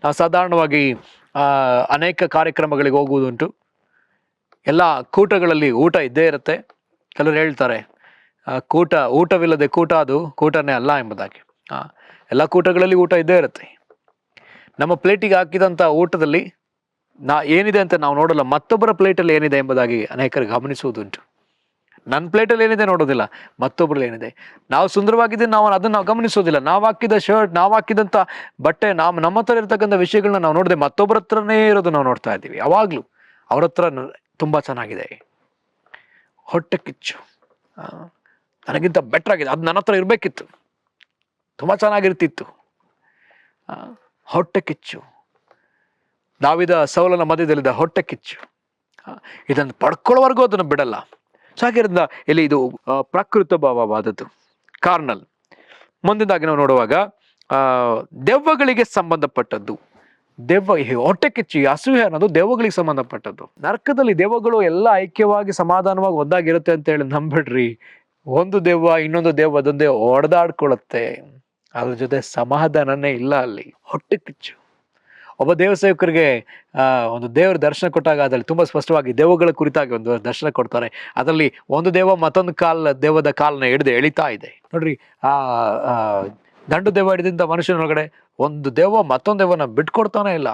ನಾವು ಸಾಧಾರಣವಾಗಿ ಅನೇಕ ಕಾರ್ಯಕ್ರಮಗಳಿಗೆ ಹೋಗುವುದುಂಟು. ಎಲ್ಲ ಕೂಟಗಳಲ್ಲಿ ಊಟ ಇದ್ದೇ ಇರುತ್ತೆ. ಕೆಲವರು ಹೇಳ್ತಾರೆ ಊಟವಿಲ್ಲದೆ ಕೂಟ ಅದು ಕೂಟನೇ ಅಲ್ಲ ಎಂಬುದಾಗಿ. ಎಲ್ಲ ಕೂಟಗಳಲ್ಲಿ ಊಟ ಇದ್ದೇ ಇರುತ್ತೆ. ನಮ್ಮ ಪ್ಲೇಟಿಗೆ ಹಾಕಿದಂಥ ಊಟದಲ್ಲಿ ಏನಿದೆ ಅಂತ ನಾವು ನೋಡಲ್ಲ, ಮತ್ತೊಬ್ಬರ ಪ್ಲೇಟಲ್ಲಿ ಏನಿದೆ ಎಂಬುದಾಗಿ ಅನೇಕರು ಗಮನಿಸುವುದುಂಟು. ನನ್ನ ಪ್ಲೇಟಲ್ಲಿ ಏನಿದೆ ನೋಡೋದಿಲ್ಲ, ಮತ್ತೊಬ್ಬರಲ್ಲಿ ಏನಿದೆ. ನಾವು ಸುಂದರವಾಗಿದ್ದರೆ ಅದನ್ನು ನಾವು ಗಮನಿಸೋದಿಲ್ಲ. ನಾವು ಹಾಕಿದ ಶರ್ಟ್, ನಾವು ಹಾಕಿದಂಥ ಬಟ್ಟೆ, ನಮ್ಮ ಹತ್ರ ಇರ್ತಕ್ಕಂಥ ವಿಷಯಗಳನ್ನ ನಾವು ನೋಡದೆ ಮತ್ತೊಬ್ಬರ ಹತ್ರನೇ ಇರೋದು ನಾವು ನೋಡ್ತಾ ಇದ್ದೀವಿ. ಯಾವಾಗಲೂ ಅವ್ರ ಹತ್ರ ತುಂಬ ಚೆನ್ನಾಗಿದೆ, ಹೊಟ್ಟೆ ಕಿಚ್ಚು, ನನಗಿಂತ ಬೆಟರ್ ಆಗಿದೆ, ಅದು ನನ್ನ ಹತ್ರ ಇರಬೇಕಿತ್ತು, ತುಂಬ ಚೆನ್ನಾಗಿರ್ತಿತ್ತು. ಹೊಟ್ಟೆ ಕಿಚ್ಚು, ದಾವಿದ ಸೌಲನ ಮಧ್ಯದಲ್ಲಿದ್ದ ಹೊಟ್ಟೆ ಕಿಚ್ಚು. ಇದನ್ನು ಪಡ್ಕೊಳ್ಳೋವರೆಗೂ ಅದನ್ನು ಬಿಡಲ್ಲ. ಸೊ ಹಾಗಿರೋದ್ರಿಂದ ಇಲ್ಲಿ ಇದು ಪ್ರಕೃತ ಭಾವವಾದದ್ದು, ಕಾರ್ನಲ್. ಮುಂದಿನದಾಗಿ ನಾವು ನೋಡುವಾಗ ದೆವ್ವಗಳಿಗೆ ಸಂಬಂಧಪಟ್ಟದ್ದು. ಹೊಟ್ಟೆ ಕಿಚ್ಚು, ಅಸೂಯೆ ಅನ್ನೋದು ದೆವ್ವಗಳಿಗೆ ಸಂಬಂಧಪಟ್ಟದ್ದು. ನರಕದಲ್ಲಿ ದೆವ್ವಗಳು ಎಲ್ಲ ಐಕ್ಯವಾಗಿ ಸಮಾಧಾನವಾಗಿ ಒಂದಾಗಿರುತ್ತೆ ಅಂತ ಹೇಳಿ ನಂಬಿಡ್ರಿ. ಒಂದು ದೆವ್ವ ಇನ್ನೊಂದು ದೆವ್ವದೊಂದೇ ಹೊಡೆದಾಡ್ಕೊಳ್ಳುತ್ತೆ, ಅದ್ರ ಜೊತೆ ಸಮಾಧಾನನೇ ಇಲ್ಲ ಅಲ್ಲಿ. ಹೊಟ್ಟೆ ಕಿಚ್ಚು. ಒಬ್ಬ ದೇವಸೇವಕರಿಗೆ ಒಂದು ದೇವರ ದರ್ಶನ ಕೊಟ್ಟಾಗ ಅದರಲ್ಲಿ ತುಂಬಾ ಸ್ಪಷ್ಟವಾಗಿ ದೆವ್ವಗಳ ಕುರಿತಾಗಿ ಒಂದು ದರ್ಶನ ಕೊಡ್ತಾರೆ. ಅದರಲ್ಲಿ ಒಂದು ದೆವ್ವ ಮತ್ತೊಂದು ದೆವ್ವದ ಕಾಲನ್ನ ಹಿಡಿದು ಎಳಿತಾ ಇದೆ. ನೋಡ್ರಿ, ಗಂಡು ದೆವ್ವ ಹಿಡಿದಿಂದ ಮನುಷ್ಯನೊಳಗಡೆ ಒಂದು ದೆವ್ವ ಮತ್ತೊಂದು ದೆವ್ವನ ಬಿಟ್ಕೊಡ್ತಾನೆ ಇಲ್ಲ,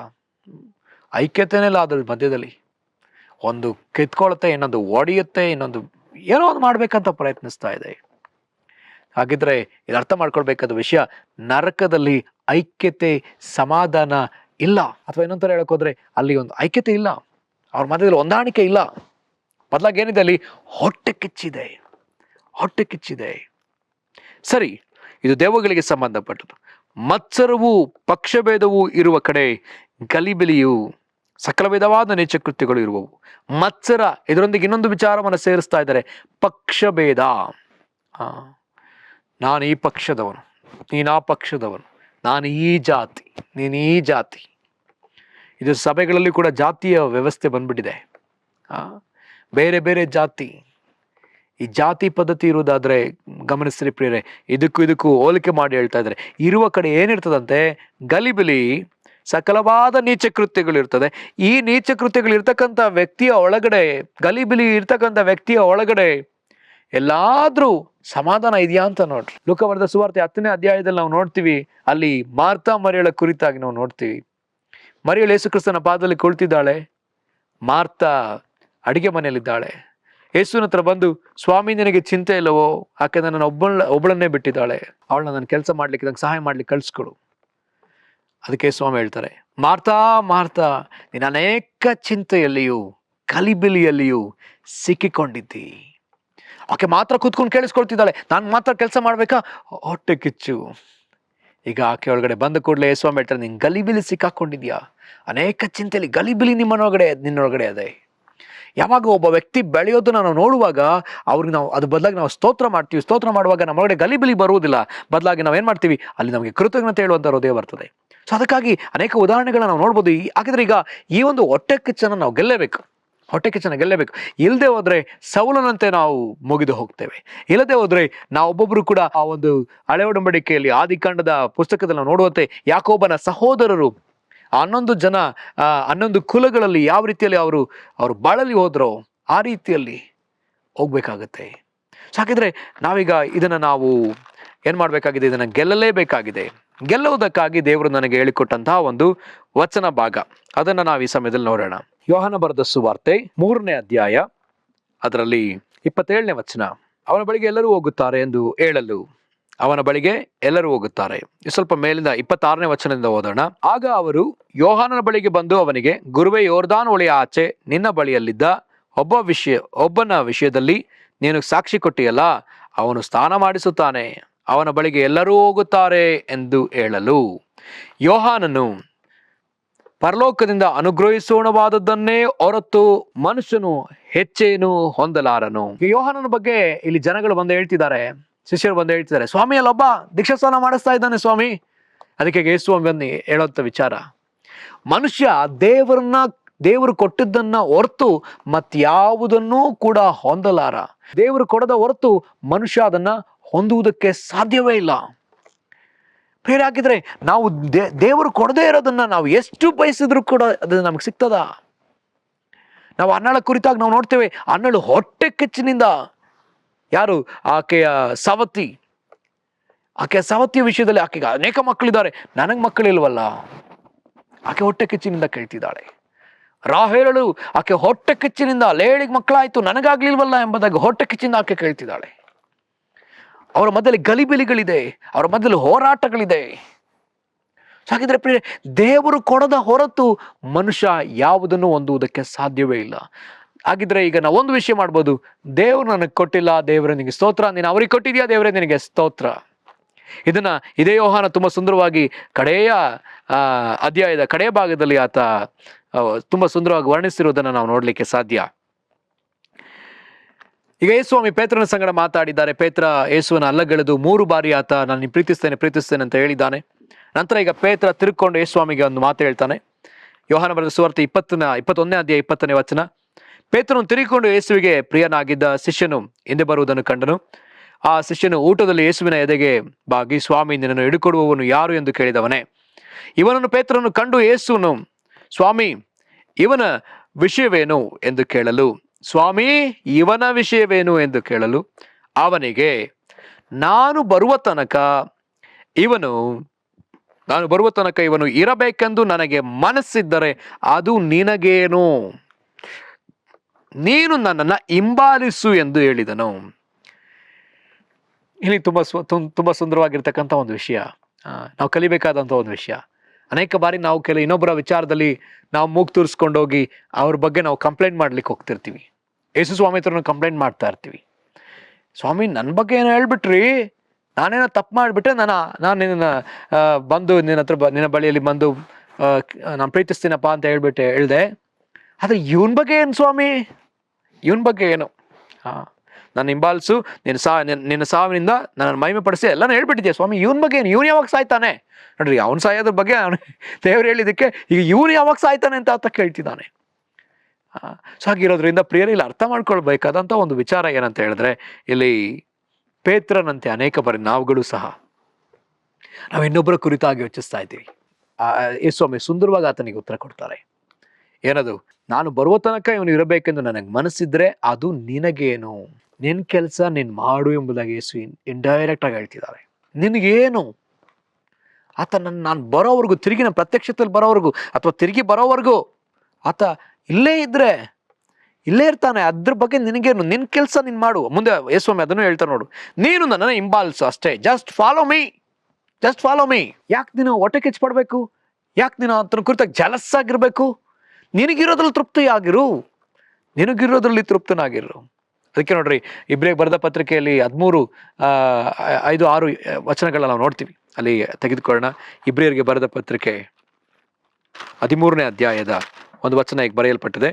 ಐಕ್ಯತೆನೇ ಇಲ್ಲ ಅದ್ರ ಮಧ್ಯದಲ್ಲಿ. ಒಂದು ಕಿತ್ಕೊಳುತ್ತೆ, ಇನ್ನೊಂದು ಒಡೆಯುತ್ತೆ, ಇನ್ನೊಂದು ಏನೋ ಒಂದು ಮಾಡ್ಬೇಕಂತ ಪ್ರಯತ್ನಿಸ್ತಾ ಇದೆ. ಹಾಗಿದ್ರೆ ಇದು ಅರ್ಥ ಮಾಡ್ಕೊಳ್ಬೇಕಾದ ವಿಷಯ, ನರಕದಲ್ಲಿ ಐಕ್ಯತೆ ಸಮಾಧಾನ ಇಲ್ಲ. ಅಥವಾ ಇನ್ನೊಂಥರ ಹೇಳಕ್ ಹೋದ್ರೆ ಅಲ್ಲಿ ಒಂದು ಐಕ್ಯತೆ ಇಲ್ಲ, ಅವ್ರ ಮಧ್ಯದಲ್ಲಿ ಹೊಂದಾಣಿಕೆ ಇಲ್ಲ. ಬದಲಾಗಿ ಏನಿದೆ ಅಲ್ಲಿ? ಹೊಟ್ಟೆ ಕಿಚ್ಚಿದೆ, ಹೊಟ್ಟೆ ಕಿಚ್ಚಿದೆ. ಸರಿ, ಇದು ದೆವ್ವಗಳಿಗೆ ಸಂಬಂಧಪಟ್ಟದ್ದು. ಮತ್ಸರವು ಪಕ್ಷಭೇದವು ಇರುವ ಕಡೆ ಗಲಿಬಿಲಿಯು, ಸಕಲ ವಿಧವಾದ ನೀಚ ಕೃತ್ಯಗಳು ಇರುವವು. ಮತ್ಸರ, ಇದರೊಂದಿಗೆ ಇನ್ನೊಂದು ವಿಚಾರವನ್ನು ಸೇರಿಸ್ತಾ ಇದ್ದಾರೆ, ಪಕ್ಷಭೇದ. ನಾನು ಈ ಪಕ್ಷದವನು, ನೀನು ಆ ಪಕ್ಷದವನು, ನಾನು ಈ ಜಾತಿ, ನೀನು ಈ ಜಾತಿ. ಇದು ಸಭೆಗಳಲ್ಲಿ ಕೂಡ ಜಾತಿಯ ವ್ಯವಸ್ಥೆ ಬಂದ್ಬಿಟ್ಟಿದೆ. ಬೇರೆ ಬೇರೆ ಜಾತಿ. ಈ ಜಾತಿ ಪದ್ಧತಿ ಇರುವುದಾದ್ರೆ ಗಮನಿಸ್ರಿ ಪ್ರಿಯರೇ, ಇದಕ್ಕೂ ಹೋಲಿಕೆ ಮಾಡಿ ಹೇಳ್ತಾ ಇದ್ದಾರೆ. ಇರುವ ಕಡೆ ಏನಿರ್ತದಂತೆ? ಗಲಿಬಿಲಿ, ಸಕಲವಾದ ನೀಚ ಕೃತ್ಯಗಳು ಇರ್ತದೆ. ಈ ನೀಚ ಕೃತ್ಯಗಳು ಇರ್ತಕ್ಕಂಥ ವ್ಯಕ್ತಿಯ ಒಳಗಡೆ, ಗಲಿಬಿಲಿ ಇರ್ತಕ್ಕಂಥ ವ್ಯಕ್ತಿಯ ಒಳಗಡೆ ಎಲ್ಲಾದ್ರೂ ಸಮಾಧಾನ ಇದೆಯಾ ಅಂತ ನೋಡ್ರಿ. ಲೂಕವರ್ದ ಸುವಾರ್ತೆ 10ನೇ ಅಧ್ಯಾಯದಲ್ಲಿ ನಾವು ನೋಡ್ತೀವಿ, ಅಲ್ಲಿ ಮಾರ್ತಾ ಮರಿಯಳ ಕುರಿತಾಗಿ ನಾವು ನೋಡ್ತೀವಿ. ಮರಿಯಳು ಯೇಸು ಕ್ರಿಸ್ತನ ಪಾದದಲ್ಲಿ ಕುಳಿತಿದ್ದಾಳೆ. ಮಾರ್ತಾ ಅಡಿಗೆ ಮನೆಯಲ್ಲಿದ್ದಾಳೆ. ಯೇಸುವಿನ ಹತ್ರ ಬಂದು, ಸ್ವಾಮಿ ನಿನಗೆ ಚಿಂತೆ ಇಲ್ಲವೋ, ಆಕೆ ನನ್ನ ಒಬ್ಬಳನ್ನೇ ಬಿಟ್ಟಿದ್ದಾಳೆ, ಅವಳನ್ನ ನನ್ನ ಕೆಲಸ ಮಾಡ್ಲಿಕ್ಕೆ, ನಂಗೆ ಸಹಾಯ ಮಾಡ್ಲಿಕ್ಕೆ ಕಳಿಸ್ಕೊಡು. ಅದಕ್ಕೆ ಸ್ವಾಮಿ ಹೇಳ್ತಾರೆ, ಮಾರ್ತಾ ಮಾರ್ತಾ, ನೀನು ಅನೇಕ ಚಿಂತೆಯಲ್ಲಿಯೂ ಗಲಿಬಿಲಿಯಲ್ಲಿಯೂ ಸಿಕ್ಕಿಕೊಂಡಿದ್ದಿ. ಆಕೆ ಮಾತ್ರ ಕೂತ್ಕೊಂಡು ಕೇಳಿಸ್ಕೊಳ್ತಿದ್ದಾಳೆ, ನಾನು ಮಾತ್ರ ಕೆಲಸ ಮಾಡ್ಬೇಕಾ? ಹೊಟ್ಟೆ ಕಿಚ್ಚು. ಈಗ ಆಕೆ ಒಳಗಡೆ ಬಂದ ಕೂಡಲೇ ಸ್ವಾಮಿ ಹೇಳ್ತಾರೆ, ನೀನು ಗಲಿಬಿಲಿ ಸಿಕ್ಕಾಕೊಂಡಿದ್ಯಾ, ಅನೇಕ ಚಿಂತೆಯಲ್ಲಿ ಗಲಿಬಿಲಿ ನಿನ್ನೊಳಗಡೆ ಅದೇ. ಯಾವಾಗ ಒಬ್ಬ ವ್ಯಕ್ತಿ ಬೆಳೆಯೋದನ್ನ ನಾವು ನೋಡುವಾಗ ಅವ್ರಿಗೆ ನಾವು ಅದ್ರ ಬದಲಾಗಿ ನಾವು ಸ್ತೋತ್ರ ಮಾಡ್ತೀವಿ. ಸ್ತೋತ್ರ ಮಾಡುವಾಗ ನಮ್ಮೊಳಗಡೆ ಗಲಿಬಿಲಿ ಬರುವುದಿಲ್ಲ, ಬದಲಾಗಿ ನಾವೇನ್ ಮಾಡ್ತೀವಿ, ಅಲ್ಲಿ ನಮಗೆ ಕೃತಜ್ಞತೆ ಹೇಳುವಂತ ಹೃದಯ ಬರ್ತದೆ. ಸೊ ಅದಕ್ಕಾಗಿ ಅನೇಕ ಉದಾಹರಣೆಗಳನ್ನ ನಾವು ನೋಡ್ಬೋದು. ಹಾಗಿದ್ರೆ ಈಗ ಈ ಒಂದು ಹೊಟ್ಟೆ ಕಿಚ್ಚನ್ನು ನಾವು ಗೆಲ್ಲೇಬೇಕು, ಹೊಟ್ಟೆ ಕಿಚ್ಚನ್ನು ಗೆಲ್ಲೇಬೇಕು. ಇಲ್ಲದೆ ಹೋದ್ರೆ ಸೌಲನಂತೆ ನಾವು ಮುಗಿದು ಹೋಗ್ತೇವೆ. ಇಲ್ಲದೆ ಹೋದ್ರೆ ನಾವು ಒಬ್ಬೊಬ್ರು ಕೂಡ ಆ ಒಂದು ಹಳೆ ಒಡಂಬಡಿಕೆಯಲ್ಲಿ ಆದಿಕಾಂಡದ ಪುಸ್ತಕದಲ್ಲಿ ನಾವು ನೋಡುವಂತೆ ಯಾಕೋಬನ ಸಹೋದರರು 11 ಜನ 11 ಕುಲಗಳಲ್ಲಿ ಯಾವ ರೀತಿಯಲ್ಲಿ ಅವರು ಬಾಳಲಿ ಹೋದ್ರೋ ಆ ರೀತಿಯಲ್ಲಿ ಹೋಗ್ಬೇಕಾಗತ್ತೆ. ಹಾಗಿದ್ರೆ ನಾವೀಗ ಇದನ್ನ ನಾವು ಏನ್ ಮಾಡ್ಬೇಕಾಗಿದೆ? ಇದನ್ನ ಗೆಲ್ಲಲೇಬೇಕಾಗಿದೆ. ಗೆಲ್ಲುವುದಕ್ಕಾಗಿ ದೇವರು ನನಗೆ ಹೇಳಿಕೊಟ್ಟಂತಹ ಒಂದು ವಚನ ಭಾಗ, ಅದನ್ನ ನಾವು ಈ ಸಮಯದಲ್ಲಿ ನೋಡೋಣ. ಯೋಹಾನ ಬರೆದ ಸುವಾರ್ತೆ 3ನೇ ಅಧ್ಯಾಯ, ಅದರಲ್ಲಿ 27ನೇ ವಚನ. ಅವನ ಬಳಿಗೆ ಎಲ್ಲರೂ ಹೋಗುತ್ತಾರೆ ಎಂದು ಹೇಳಲು ಅವನ ಬಳಿಗೆ ಎಲ್ಲರೂ ಹೋಗುತ್ತಾರೆ. ಸ್ವಲ್ಪ ಮೇಲಿಂದ 26ನೇ ವಚನದಿಂದ ಓದೋಣ. ಆಗ ಅವರು ಯೋಹಾನನ ಬಳಿಗೆ ಬಂದು ಅವನಿಗೆ, ಗುರುವೇ, ಯೋರ್ದಾನ್ ಹೊಳೆಯ ಆಚೆ ನಿನ್ನ ಬಳಿಯಲ್ಲಿದ್ದ ಒಬ್ಬನ ವಿಷಯದಲ್ಲಿ ನೀನು ಸಾಕ್ಷಿ ಕೊಟ್ಟಿಯಲ್ಲ, ಅವನು ಸ್ನಾನ ಮಾಡಿಸುತ್ತಾನೆ, ಅವನ ಬಳಿಗೆ ಎಲ್ಲರೂ ಹೋಗುತ್ತಾರೆ ಎಂದು ಹೇಳಲು, ಯೋಹಾನನು ಪರಲೋಕದಿಂದ ಅನುಗ್ರಹಿಸೋಣವಾದದ್ದನ್ನೇ ಹೊರತು ಮನುಷ್ಯನು ಹೆಚ್ಚೇನು ಹೊಂದಲಾರನು. ಯೋಹಾನನ ಬಗ್ಗೆ ಇಲ್ಲಿ ಜನಗಳು ಬಂದು ಹೇಳ್ತಿದ್ದಾರೆ, ಶಿಷ್ಯರು ಬಂದು ಹೇಳ್ತಿದ್ದಾರೆ, ಸ್ವಾಮಿ ಅಲ್ಲೊಬ್ಬ ದೀಕ್ಷಾಸ್ನಾನ ಮಾಡಿಸ್ತಾ ಇದ್ದಾನೆ ಸ್ವಾಮಿ. ಅದಕ್ಕೆ ಯೇಸು ಬನ್ನಿ ಹೇಳೋಂಥ ವಿಚಾರ, ಮನುಷ್ಯ ದೇವರು ಕೊಟ್ಟಿದ್ದನ್ನ ಹೊರತು ಮತ್ಯಾವುದನ್ನೂ ಕೂಡ ಹೊಂದಲಾರ. ದೇವರು ಕೊಡದ ಹೊರತು ಮನುಷ್ಯ ಅದನ್ನ ಹೊಂದುವುದಕ್ಕೆ ಸಾಧ್ಯವೇ ಇಲ್ಲ. ಪ್ರಿಯರೇ, ಹಾಗಿದ್ರೆ ನಾವು ದೇವರು ಕೊಡದೇ ಇರೋದನ್ನ ನಾವು ಎಷ್ಟು ಬಯಸಿದ್ರು ಕೂಡ ಅದು ನಮಗೆ ಸಿಗ್ತದ? ನಾವು ಅನ್ನಳ ಕುರಿತಾಗಿ ನಾವು ನೋಡ್ತೇವೆ, ಅನ್ನಳು ಹೊಟ್ಟೆ ಕಿಚ್ಚಿನಿಂದ, ಯಾರು ಆಕೆಯ ಸವತಿಯ ವಿಷಯದಲ್ಲಿ ಆಕೆಗೆ ಅನೇಕ ಮಕ್ಕಳಿದ್ದಾರೆ, ನನಗೆ ಮಕ್ಕಳಿಲ್ವಲ್ಲ, ಆಕೆ ಹೊಟ್ಟೆ ಕಿಚ್ಚಿನಿಂದ ಕೇಳ್ತಿದ್ದಾಳೆ. ರಾಹೇಲಳು ಆಕೆ ಹೊಟ್ಟೆ ಕಿಚ್ಚಿನಿಂದ, ಲೇಳಿಗೆ ಮಕ್ಕಳಾಯ್ತು ನನಗಾಗ್ಲಿಲ್ವಲ್ಲ ಎಂಬುದಾಗಿ ಹೊಟ್ಟೆ ಕಿಚ್ಚಿನಿಂದ ಆಕೆ ಕೇಳ್ತಿದ್ದಾಳೆ. ಅವರ ಮಧ್ಯದಲ್ಲಿ ಗಲಿಬಿಲಿಗಳಿದೆ, ಅವರ ಮಧ್ಯದಲ್ಲಿ ಹೋರಾಟಗಳಿದೆ. ಹಾಗಿದ್ರೆ ಪ್ರಿಯ, ದೇವರು ಕೊಡದ ಹೊರತು ಮನುಷ್ಯ ಯಾವುದನ್ನು ಹೊಂದುವುದಕ್ಕೆ ಸಾಧ್ಯವೇ ಇಲ್ಲ. ಹಾಗಿದ್ರೆ ಈಗ ನಾವು ಒಂದು ವಿಷಯ ಮಾಡ್ಬೋದು, ದೇವರು ನನಗೆ ಕೊಟ್ಟಿಲ್ಲ, ದೇವರೇ ನಿನಗೆ ಸ್ತೋತ್ರ, ನೀನು ಅವ್ರಿಗೆ ಕೊಟ್ಟಿದ್ಯಾ, ದೇವರೇ ನಿನಗೆ ಸ್ತೋತ್ರ. ಇದೇ ಯೋಹಾನ ತುಂಬಾ ಸುಂದರವಾಗಿ ಕಡೆಯ ಅಧ್ಯಾಯದ ಕಡೆಯ ಭಾಗದಲ್ಲಿ ಆತ ತುಂಬಾ ಸುಂದರವಾಗಿ ವರ್ಣಿಸಿರುವುದನ್ನು ನಾವು ನೋಡ್ಲಿಕ್ಕೆ ಸಾಧ್ಯ. ಈಗ ಯೇಸುಸ್ವಾಮಿ ಪೇತ್ರನ ಸಂಗಡ ಮಾತಾಡಿದ್ದಾರೆ. ಪೇತ್ರ ಯೇಸುವನ ಅಲ್ಲಗಳೆದು 3 ಬಾರಿ ಆತ ನಾನು ಪ್ರೀತಿಸ್ತೇನೆ ಅಂತ ಹೇಳಿದ್ದಾನೆ. ನಂತರ ಈಗ ಪೇತ್ರ ತಿರುಕೊಂಡು ಯೇಸುಸ್ವಾಮಿಗೆ ಒಂದು ಮಾತು ಹೇಳ್ತಾನೆ. ಯೋಹಾನ ಬರೆದ ಸುವಾರ್ತೆ 21ನೇ ಅಧ್ಯಾಯ 20ನೇ ವಚನ. ಪೇತ್ರನು ತಿರುಗಿಕೊಂಡು ಯೇಸುವಿಗೆ ಪ್ರಿಯನಾಗಿದ್ದ ಶಿಷ್ಯನು ಹಿಂದೆ ಬರುವುದನ್ನು ಕಂಡನು. ಆ ಶಿಷ್ಯನು ಊಟದಲ್ಲಿ ಯೇಸುವಿನ ಎದೆಗೆ ಬಾಗಿ, ಸ್ವಾಮಿ, ನಿನ್ನನ್ನು ಹಿಡುಕೊಡುವವನು ಯಾರು ಎಂದು ಕೇಳಿದವನೇ. ಇವನನ್ನು ಪೇತ್ರನು ಕಂಡು ಯೇಸುನು, ಸ್ವಾಮಿ, ಇವನ ವಿಷಯವೇನು ಎಂದು ಕೇಳಲು, ಸ್ವಾಮಿ, ಇವನ ವಿಷಯವೇನು ಎಂದು ಕೇಳಲು ಅವನಿಗೆ, ನಾನು ಬರುವ ತನಕ ಇವನು ಇರಬೇಕೆಂದು ನನಗೆ ಮನಸ್ಸಿದ್ದರೆ ಅದು ನಿನಗೇನು, ನೀನು ನನ್ನನ್ನು ಹಿಂಬಾಲಿಸು ಎಂದು ಹೇಳಿದನು. ಇಲ್ಲಿ ತುಂಬಾ ಸುಂದರವಾಗಿರ್ತಕ್ಕಂಥ ಒಂದು ವಿಷಯ, ನಾವು ಕಲಿಬೇಕಾದಂಥ ಒಂದು ವಿಷಯ. ಅನೇಕ ಬಾರಿ ನಾವು ಇನ್ನೊಬ್ಬರ ವಿಚಾರದಲ್ಲಿ ನಾವು ಮೂಗು ತೂರಿಸ್ಕೊಂಡೋಗಿ ಅವ್ರ ಬಗ್ಗೆ ನಾವು ಕಂಪ್ಲೇಂಟ್ ಮಾಡ್ಲಿಕ್ಕೆ ಹೋಗ್ತಿರ್ತೀವಿ. ಯೇಸು ಸ್ವಾಮಿ ಹತ್ರ ಕಂಪ್ಲೇಂಟ್ ಮಾಡ್ತಾ ಇರ್ತೀವಿ. ಸ್ವಾಮಿ, ನನ್ನ ಬಗ್ಗೆ ಏನೋ ಹೇಳ್ಬಿಟ್ರಿ, ನಾನೇನೋ ತಪ್ಪು ಮಾಡಿಬಿಟ್ರೆ ನಾನು ನಿನ್ನ ಬಂದು ನಿನ್ನ ಬಳಿಯಲ್ಲಿ ಬಂದು ನಾನು ಪ್ರೀತಿಸ್ತೀನಪ್ಪ ಅಂತ ಹೇಳ್ದೆ. ಆದರೆ ಇವನ ಬಗ್ಗೆ ಏನು ಸ್ವಾಮಿ, ಇವನ ಬಗ್ಗೆ ಏನು? ನನ್ನ ಹಿಂಬಾಲಿಸು, ನಿನ್ನ ಸಾವಿನಿಂದ ನನ್ನ ಮಹಿಮೆ ಪಡಿಸಿ ಎಲ್ಲಾನು ಹೇಳ್ಬಿಟ್ಟಿದ್ಯಾ ಸ್ವಾಮಿ, ಇವನ್ ಬಗ್ಗೆ ಏನು? ಇವನು ಯಾವಾಗ ಸಾಯ್ತಾನೆ? ನೋಡ್ರಿ, ಅವನು ಸಾಯೋದ್ರ ಬಗ್ಗೆ ದೇವ್ರು ಹೇಳಿದ್ದಕ್ಕೆ ಈಗ ಇವನು ಯಾವಾಗ ಸಾಯ್ತಾನೆ ಅಂತ ಆತ ಕೇಳ್ತಿದ್ದಾನೆ. ಸೊ ಹಾಗಿರೋದ್ರಿಂದ ಪ್ರಿಯರೇ, ಇಲ್ಲಿ ಅರ್ಥ ಮಾಡ್ಕೊಳ್ಬೇಕಾದಂಥ ಒಂದು ವಿಚಾರ ಏನಂತ ಹೇಳಿದ್ರೆ, ಇಲ್ಲಿ ಪೇತ್ರನಂತೆ ಅನೇಕ ಬಾರಿ ನಾವುಗಳು ಸಹ ನಾವು ಇನ್ನೊಬ್ಬರ ಕುರಿತಾಗಿ ಯೋಚಿಸ್ತಾ ಇದ್ದೀವಿ. ಯೇಸುಸ್ವಾಮಿ ಸುಂದರವಾಗಿ ಆತನಿಗೆ ಉತ್ತರ ಕೊಡ್ತಾರೆ. ಏನದು? ನಾನು ಬರುವ ತನಕ ಇವನು ಇರಬೇಕೆಂದು ನನಗೆ ಮನಸ್ಸಿದ್ರೆ ಅದು ನಿನಗೇನು, ನಿನ್ ಕೆಲಸ ನೀನ್ ಮಾಡು ಎಂಬುದಾಗಿ ಯೇಸು ಇಂಡೈರೆಕ್ಟ್ ಆಗಿ ಹೇಳ್ತಿದ್ದಾರೆ. ನಿನಗೇನು? ಆತ ನಾನು ಬರೋವರೆಗೂ, ತಿರುಗಿ ನನ್ನ ಪ್ರತ್ಯಕ್ಷತೆಯಲ್ಲಿ ಬರೋವರೆಗೂ ಅಥವಾ ತಿರುಗಿ ಬರೋವರೆಗೂ ಆತ ಇಲ್ಲೇ ಇರ್ತಾನೆ. ಅದ್ರ ಬಗ್ಗೆ ನಿನಗೇನು? ನಿನ್ ಕೆಲಸ ನೀನ್ ಮಾಡು. ಮುಂದೆ ಯೇಸುಸ್ವಾಮಿ ಅದನ್ನು ಹೇಳ್ತಾರೆ ನೋಡು, ನೀನು ನನ್ನನ್ನು ಹಿಂಬಾಲಿಸು ಅಷ್ಟೇ, ಜಸ್ಟ್ ಫಾಲೋ ಮೀ. ಯಾಕೆ ನೀನು ಹೊಟ್ಟೆ ಕಿಚ್ಚು ಪಡ್ಬೇಕು? ಯಾಕೆ ನೀನು ಆತನ ಕುರಿತಾಗಿ ಜಲಸ್ ಆಗಿರ್ಬೇಕು? ನಿನಗಿರೋದ್ರಲ್ಲಿ ತೃಪ್ತನಾಗಿರು. ಅದಕ್ಕೆ ನೋಡ್ರಿ, ಇಬ್ರಿಯರಿಗೆ ಬರೆದ ಪತ್ರಿಕೆಯಲ್ಲಿ 13:5-6 ವಚನಗಳನ್ನ ನಾವು ನೋಡ್ತೀವಿ. ಅಲ್ಲಿ ತೆಗೆದುಕೊಳ್ಳೋಣ. ಇಬ್ರಿಯರಿಗೆ ಬರೆದ ಪತ್ರಿಕೆ 13ನೇ ಅಧ್ಯಾಯದ ಒಂದು ವಚನ ಈಗ ಬರೆಯಲ್ಪಟ್ಟಿದೆ.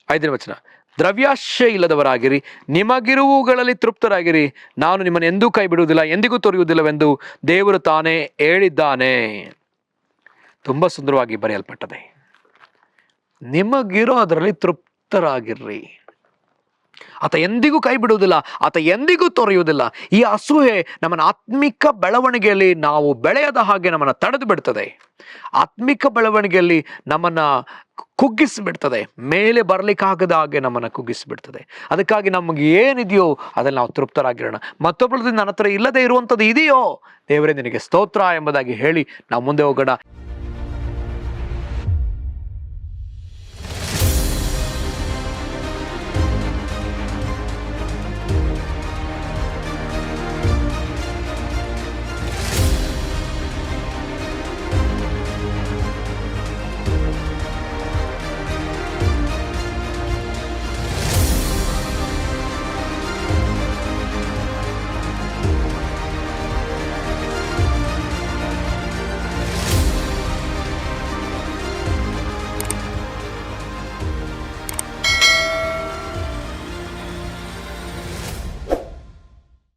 5ನೇ ವಚನ. ದ್ರವ್ಯಾಶೆ ಇಲ್ಲದವರಾಗಿರಿ, ನಿಮಗಿರುವುಗಳಲ್ಲಿ ತೃಪ್ತರಾಗಿರಿ, ನಾನು ನಿಮ್ಮನ್ನು ಎಂದೂ ಕೈ ಬಿಡುವುದಿಲ್ಲ, ಎಂದಿಗೂ ತೊರೆಯುವುದಿಲ್ಲವೆಂದು ದೇವರು ತಾನೇ ಹೇಳಿದ್ದಾನೆ. ತುಂಬಾ ಸುಂದರವಾಗಿ ಬರೆಯಲ್ಪಟ್ಟದೆ. ನಿಮಗಿರೋ ಅದರಲ್ಲಿ ತೃಪ್ತರಾಗಿರ್ರಿ. ಆತ ಎಂದಿಗೂ ಕೈ ಬಿಡುವುದಿಲ್ಲ, ಆತ ಎಂದಿಗೂ ತೊರೆಯುವುದಿಲ್ಲ. ಈ ಅಸೂಯೆ ನಮ್ಮನ್ನ ಆತ್ಮಿಕ ಬೆಳವಣಿಗೆಯಲ್ಲಿ ನಾವು ಬೆಳೆಯದ ಹಾಗೆ ನಮ್ಮನ್ನ ತಡೆದು ಬಿಡ್ತದೆ. ಆತ್ಮಿಕ ಬೆಳವಣಿಗೆಯಲ್ಲಿ ನಮ್ಮನ್ನ ಕುಗ್ಗಿಸಿಬಿಡ್ತದೆ, ಮೇಲೆ ಬರ್ಲಿಕ್ಕಾಗದ ಹಾಗೆ ನಮ್ಮನ್ನ ಕುಗ್ಗಿಸಿಬಿಡ್ತದೆ. ಅದಕ್ಕಾಗಿ ನಮಗೆ ಏನಿದೆಯೋ ಅದ್ರಲ್ಲಿ ನಾವು ತೃಪ್ತರಾಗಿರೋಣ. ಮತ್ತೊಬ್ಬರದಿಂದ ನನ್ನ ಹತ್ರ ಇಲ್ಲದೆ ಇರುವಂಥದ್ದು ಇದೆಯೋ, ದೇವರೇ ನಿನಗೆ ಸ್ತೋತ್ರ ಎಂಬುದಾಗಿ ಹೇಳಿ ನಾವು ಮುಂದೆ ಹೋಗೋಣ.